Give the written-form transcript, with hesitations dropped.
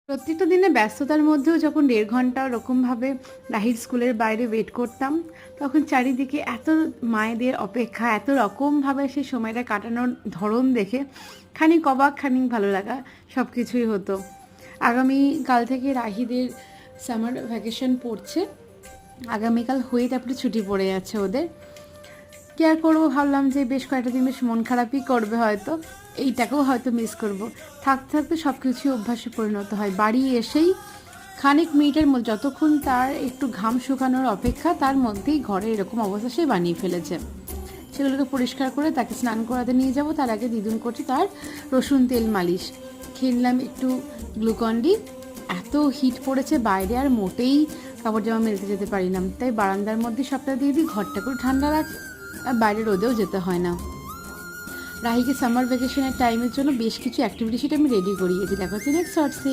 প্রত্যেকটা দিনে ব্যস্ততার মধ্যেও যখন 1.5 ঘন্টা ওরকমভাবে রাহির স্কুলের বাইরে ওয়েট করতাম, তখন চারিদিকে এত মায়েদের অপেক্ষা, এত রকমভাবে সেই সময়টা কাটানোর ধরন দেখে খানিক অবাক, খানিক ভালো লাগা সব কিছুই হতো। আগামীকাল থেকে রাহিদের সামার ভ্যাকেশন পড়ছে, আগামীকাল হয়ে তারপরে ছুটি পড়ে যাচ্ছে ওদের। কি আর করবো, ভাবলাম যে বেশ কয়েকটা দিন বেশ মন খারাপই করবে হয়তো, এইটাকেও হয়তো মিস করব। থাকতে থাকতে সব কিছুই অভ্যাসে পরিণত হয়। বাড়ি এসেই খানিক মিনিটের মধ্যে, যতক্ষণ তার একটু ঘাম শুকানোর অপেক্ষা, তার মধ্যেই ঘরে এরকম অবস্থা সে বানিয়ে ফেলেছে। সেগুলোকে পরিষ্কার করে তাকে স্নান করাতে নিয়ে যাব, তার আগে দিদুন করছে তার রসুন তেল মালিশ। খেয়ে নিলাম একটু গ্লুকন্ডি। এত হিট পড়েছে বাইরে, আর মোটেই কাপড় জামা মেলতে যেতে পারি না, তাই বারান্দার মধ্যে সবটা দিয়ে দিই, ঘরটা করে ঠান্ডা রাখি, আর বাইরে রোদেও যেতে হয় না। রাহিকে সামার ভ্যাকেশনের টাইমের জন্য বেশ কিছু অ্যাক্টিভিটি সেটা আমি রেডি করিয়েছি, দেখা হচ্ছে নেক্সট শর্টসে।